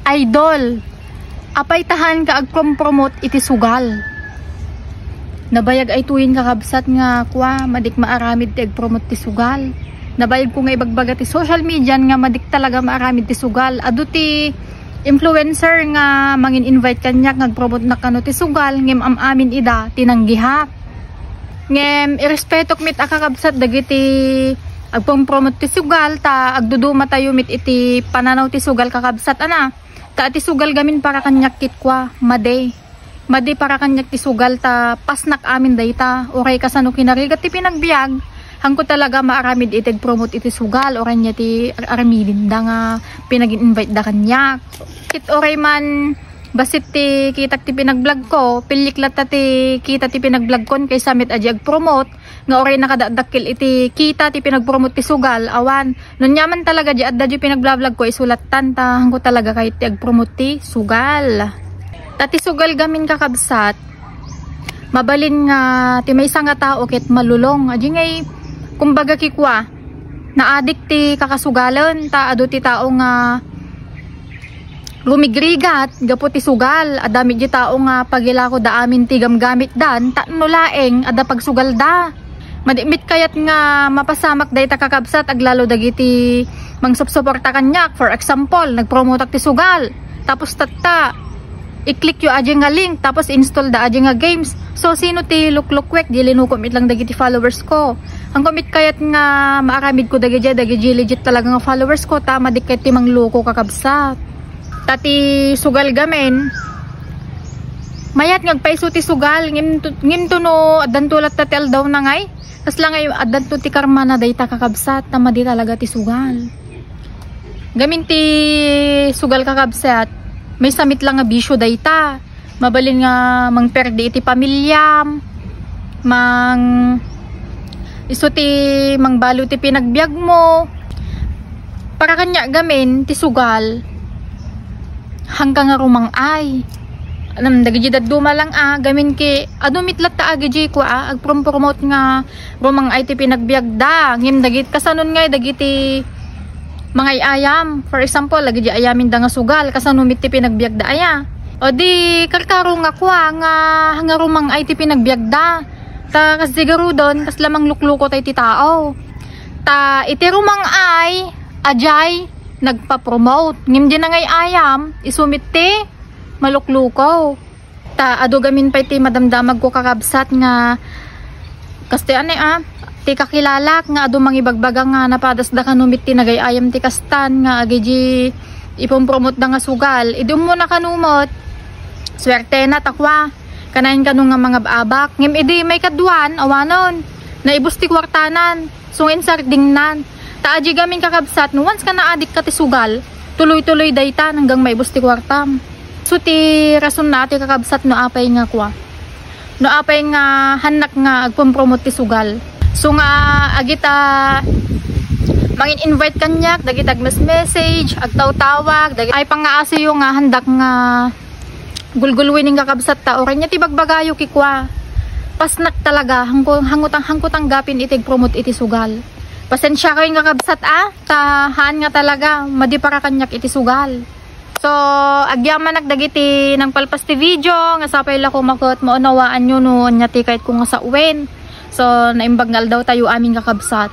Idol, apay tahan ka agprom-promote iti sugal. Nabayag ay tuwin kakabsat nga kwa madik maaramid ti agpromote ti sugal. Nabayag ko nga ibagbaga ti social media nga madik talaga maaramid ti sugal. Adu ti influencer nga mangin invite kanyak nagpromote na kano ti sugal ngem amin ida tinanggihak. Ngem irespetok mit akakabsat dagiti agprom-promote ti sugal ta agduduma tayo mit iti pananaw ti sugal kakabsat ana. Ta ti sugal gamin para kanyak kitkwa made para kanyak ti sugal ta pasnak amin dayta oray kasano kinarigat ti pinagbiag hangko talaga maaramid itig promote iti sugal oray niya ti aramidin da nga pinag-invite da kanyak kit oray man basit ti kitak ti pinag-vlog ko piliklat ta ti kita ti pinag-vlog kon kay samit aji ag-promote nga oray nakadadakil iti kita ti pinag-promote ti sugal awan nun yaman talaga di adda di pinag-vlog ko isulatan ta hangko talaga kay ti ag-promote ti sugal. Tati sugal gamin kakabsat mabalin nga ti maysa nga tao ket malulong aji ngay kumbaga kikwa naadik ti kakasugalan ta adu ti tao nga lumigrigat gapo ti sugal adami di tao nga pagilako da amin ti gamgamit dan ta nulaeng ada pagsugal da madimit kayat nga mapasamak dayta kakabsat aglalo dagiti mangsupsuporta kanyak for example nagpromote ti sugal tapos tatta i-click yung aja nga link tapos install da aja nga games so sino ti luklukwek di linukomit lang dagiti followers ko ang komit kayat nga maaramid ko dagiti legit talaga nga followers ko ta madikit ti mangluko kakabsat tati sugal gamen mayat ngagpaiso ti sugal ngim to no adan tulat tatel daw na ngay tas lang ay adan to ti karma na dayta kakabsat tama di talaga ti sugal gamin ti sugal kakabsat may samit lang nga bisyo dayta mabalin nga mangperdi iti pamilyam iso ti mangbalo ti pinagbiag mo para kanya gamin ti sugal hanggang nga rumang ay dagiti daduma lang gamin ki adumitlat ta agiji ko agprom-promote nga rumang ay ti pinagbiag da ngim dagit kasanon nga dagiti mga ayam for example lagi ayamin da nga sugal kasanumit ti pinagbiag da aya o di karkaro nga kwa nga rumang ay ti pinagbiag da ta kasiguro don kas lamang lukluko tay ti tao ta iti rumang ay ajay nagpa-promote ngim di na ngay ayam isumit ti malukluko ta adugamin pa iti madamdamag ko kakabsat nga kaste ti kakilala nga adu mangibagbaga nga napadas da kanumit ti nagayayam ti kastan nga agiji ipompromote da nga sugal idum mo na kanumot swerte na takwa kanain kanu nga mga baabak ngim idi may kadwan awanon naibus ti kwartanan sungin sardingnan ta aji gamin kakabsat no once ka naadik ka ti sugal tuloy-tuloy dayta hanggang maibus ti kwartam so ti rason na ti kakabsat no apay nga kwa no apay nga hanak nga agpompromote ti sugal so nga agita mangin invite kanyak dagit agmas message agtaw-tawag dagit ay pangaasiyo nga handak nga gulgulwin ng kakabsat ta oray nya ti bagbagayo kikwa pasnak talaga hangkutang gapin itig promote iti sugal pasensya kayo nga kakabsat tahan nga talaga madi para kanyak iti sugal. So, agyaman nagdagiti ng palpas ti video, nga sapay la ko makot maunawaan nyo no, nyati kahit kung nga sa uwin. So, naimbaggal daw tayo aming kakabsat.